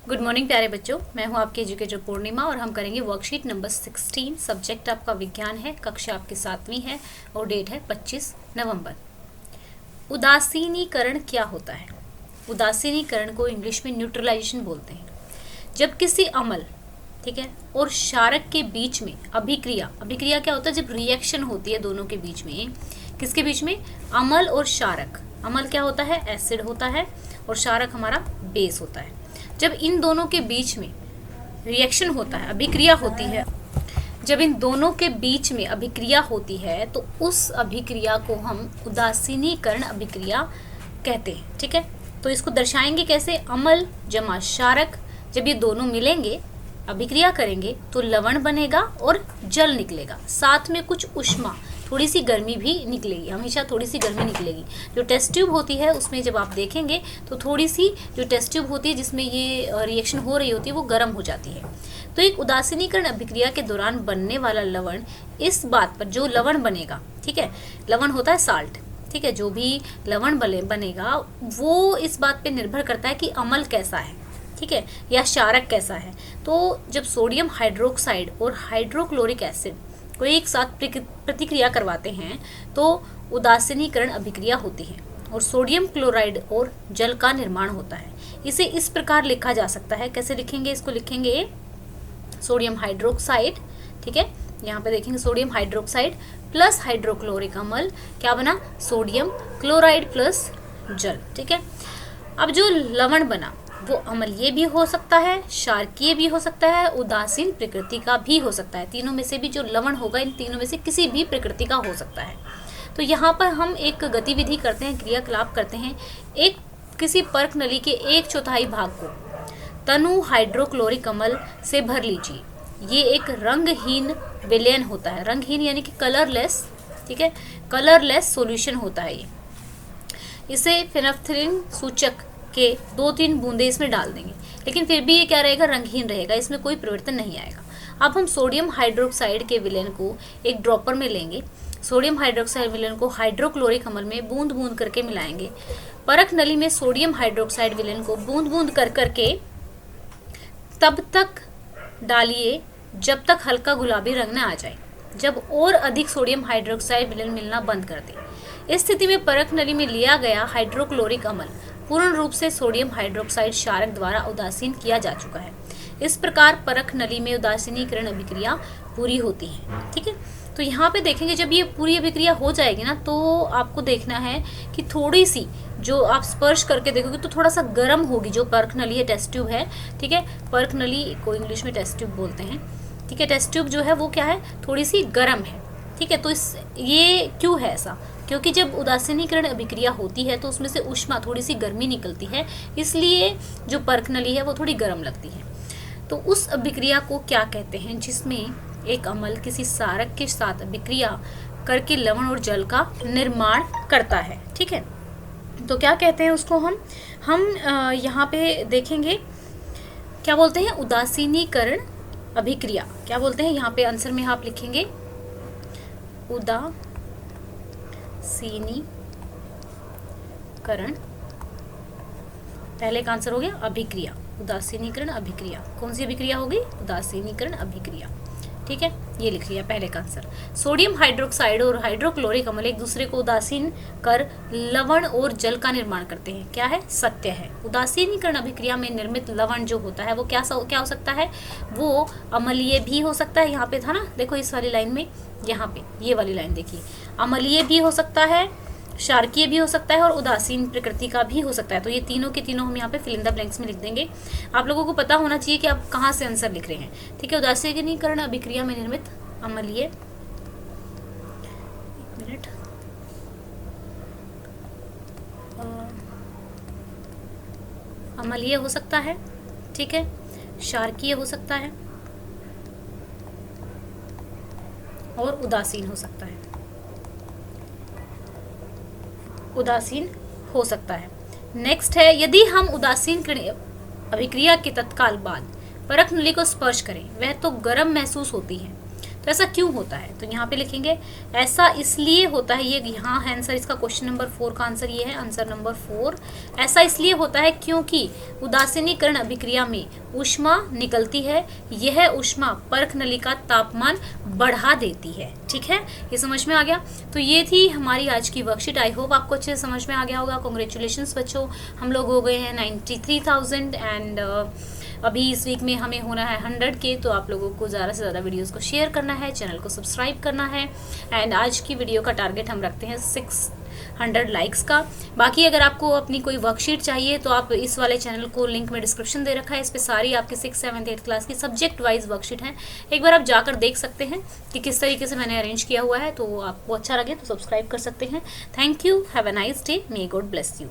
Good morning प्यारे बच्चों, मैं हूं आपके एजुकेटर पूर्णिमा और हम करेंगे वर्कशीट नंबर 16। सब्जेक्ट आपका विज्ञान है, कक्षा आपकी 7वीं है और डेट है 25 नवंबर। उदासीनीकरण क्या होता है? उदासीनीकरण को इंग्लिश में न्यूट्रलाइजेशन बोलते हैं। जब किसी अमल, ठीक है, और क्षारक के बीच में अभिक्रिया क्या होता है? जब रिएक्शन होती है दोनों के बीच में, किसके बीच में? अमल और क्षारक। अमल क्या होता है? एसिड होता है और क्षारक हमारा बेस होता है। जब इन दोनों के बीच में रिएक्शन होता है, अभिक्रिया होती है, जब इन दोनों के बीच में अभिक्रिया होती है तो उस अभिक्रिया को हम उदासीनीकरण अभिक्रिया कहते हैं। ठीक है, तो इसको दर्शाएंगे कैसे? अमल जमा क्षारक, जब ये दोनों मिलेंगे, अभिक्रिया करेंगे तो लवण बनेगा और जल निकलेगा, साथ में कुछ ऊष्मा, थोड़ी सी गर्मी भी निकलेगी। हमेशा थोड़ी सी गर्मी निकलेगी। जो टेस्ट ट्यूब होती है उसमें जब आप देखेंगे तो थोड़ी सी जो टेस्ट ट्यूब होती है जिसमें ये रिएक्शन हो रही होती है वो गर्म हो जाती है। तो एक उदासीनीकरण अभिक्रिया के दौरान बनने वाला लवण इस बात पर, जो लवण बनेगा, ठीक है, लवण होता है साल्ट, ठीक है, जो भी लवण बनेगा वो इस बात पर निर्भर करता है कि अमल कैसा है, ठीक है, या क्षारक कैसा है। तो जब सोडियम हाइड्रोक्साइड और हाइड्रोक्लोरिक एसिड को एक साथ प्रतिक्रिया करवाते हैं तो उदासीनीकरण अभिक्रिया होती है और सोडियम क्लोराइड और जल का निर्माण होता है। इसे इस प्रकार लिखा जा सकता है, कैसे लिखेंगे? इसको लिखेंगे सोडियम हाइड्रोक्साइड, ठीक है, यहाँ पे देखेंगे सोडियम हाइड्रोक्साइड प्लस हाइड्रोक्लोरिक अम्ल, क्या बना? सोडियम क्लोराइड प्लस जल। ठीक है, अब जो लवण बना वो अम्लीय भी हो सकता है, क्षारकीय भी हो सकता है, उदासीन प्रकृति का भी हो सकता है। तीनों में से भी जो लवण होगा, इन तीनों में से किसी भी प्रकृति का हो सकता है। तो यहाँ पर हम एक गतिविधि करते हैं, क्रियाकलाप करते हैं। एक किसी पर्क नली के 1/4 भाग को तनु हाइड्रोक्लोरिक अम्ल से भर लीजिए। ये एक रंगहीन विलयन होता है, रंगहीन यानी कि कलरलेस, ठीक है, कलरलेस सॉल्यूशन होता है ये। इसे फेनोल्फथालीन सूचक के 2-3 बूंदे इसमें डाल देंगे, लेकिन फिर भी ये क्या रहेगा? रंगहीन रहेगा, इसमें कोई परिवर्तन नहीं आएगा। अब हम सोडियम हाइड्रोक्साइड के विलयन को एक ड्रॉपर में लेंगे। सोडियम हाइड्रोक्साइड विलयन को हाइड्रोक्लोरिक अम्ल में बूंद बूंद करके मिलाएंगे। परख नली में सोडियम हाइड्रोक्साइड विलयन को बूंद बूंद कर करके तब तक डालिए जब तक हल्का गुलाबी रंग न आ जाए, जब और अधिक सोडियम हाइड्रोक्साइड विलयन मिलना बंद कर दे। इस स्थिति में परख नली में लिया गया हाइड्रोक्लोरिक अम्ल पूर्ण रूप से सोडियम हाइड्रोक्साइड क्षारक द्वारा उदासीन किया जा चुका है। इस प्रकार परख नली में उदासीनीकरण अभिक्रिया पूरी होती है। ठीक है, तो यहाँ पे देखेंगे जब ये पूरी अभिक्रिया हो जाएगी ना, तो आपको देखना है कि थोड़ी सी जो आप स्पर्श करके देखोगे तो थोड़ा सा गर्म होगी जो परख नली है, टेस्ट ट्यूब है, ठीक है, परख नली को इंग्लिश में टेस्ट ट्यूब बोलते हैं, ठीक है। टेस्ट ट्यूब जो है वो क्या है? थोड़ी सी गर्म है, ठीक है। तो ये क्यों है ऐसा? क्योंकि जब उदासीनीकरण अभिक्रिया होती है तो उसमें से ऊष्मा, थोड़ी सी गर्मी निकलती है, इसलिए जो परख नली है वो थोड़ी गर्म लगती है। तो उस अभिक्रिया को क्या कहते हैं जिसमें एक अम्ल किसी क्षारक के साथ अभिक्रिया करके लवण और जल का निर्माण करता है, ठीक है। तो क्या कहते हैं उसको? हम यहाँ पे देखेंगे क्या बोलते हैं? उदासीनीकरण अभिक्रिया क्या बोलते हैं? यहाँ पे आंसर में आप लिखेंगे उदासीनीकरण। पहले का आंसर हो गया अभिक्रिया, उदासीनीकरण अभिक्रिया। कौन सी अभिक्रिया होगी? उदासीनीकरण अभिक्रिया, ठीक है, ये लिख लिया पहले का आंसर। सोडियम हाइड्रोक्साइड और हाइड्रोक्लोरिक अम्ल एक दूसरे को उदासीन कर लवण और जल का निर्माण करते हैं। क्या है? सत्य है। उदासीनीकरण अभिक्रिया में निर्मित लवण जो होता है वो क्या हो सकता है? वो अम्लीय भी हो सकता है। यहाँ पे था ना, देखो इस वाली लाइन में, यहाँ पे ये वाली लाइन देखिए, अम्लीय भी हो सकता है, क्षारकीय भी हो सकता है और उदासीन प्रकृति का भी हो सकता है। तो ये तीनों के तीनों हम यहाँ पे फिल इन द ब्लैंक्स में लिख देंगे। आप लोगों को पता होना चाहिए कि आप कहाँ से आंसर लिख रहे हैं, ठीक है। उदासीनीकरण अभिक्रिया में निर्मित अम्लीय, अम्लीय हो सकता है, ठीक है, क्षारकीय हो सकता है और उदासीन हो सकता है, उदासीन हो सकता है। नेक्स्ट है, यदि हम उदासीन अभिक्रिया के तत्काल बाद परख नली को स्पर्श करें, वह तो गर्म महसूस होती है, तो ऐसा क्यों होता है, तो यहाँ पे लिखेंगे ऐसा इसलिए होता है, ये यहाँ है आंसर इसका, क्वेश्चन नंबर 4 का आंसर ये है, आंसर नंबर 4। ऐसा इसलिए होता है क्योंकि उदासीनीकरण अभिक्रिया में ऊष्मा निकलती है, यह ऊष्मा परख नली का तापमान बढ़ा देती है। ठीक है, ये समझ में आ गया। तो ये थी हमारी आज की वर्कशीट। आई होप आपको अच्छे से समझ में आ गया होगा। कॉन्ग्रेचुलेशंस बच्चों, हम लोग हो गए हैं 93,000 एंड अभी इस वीक में हमें होना है 100 के। तो आप लोगों को ज़्यादा से ज़्यादा वीडियोस को शेयर करना है, चैनल को सब्सक्राइब करना है एंड आज की वीडियो का टारगेट हम रखते हैं 600 लाइक्स का। बाकी अगर आपको अपनी कोई वर्कशीट चाहिए तो आप इस वाले चैनल को, लिंक में डिस्क्रिप्शन दे रखा है, इस पर सारी आपकी 6, 7, 8 क्लास की सब्जेक्ट वाइज वर्कशीट है। एक बार आप जाकर देख सकते हैं कि किस तरीके से मैंने अरेंज किया हुआ है। तो आपको अच्छा लगे तो सब्सक्राइब कर सकते हैं। Thank you, have a nice day, may God bless you.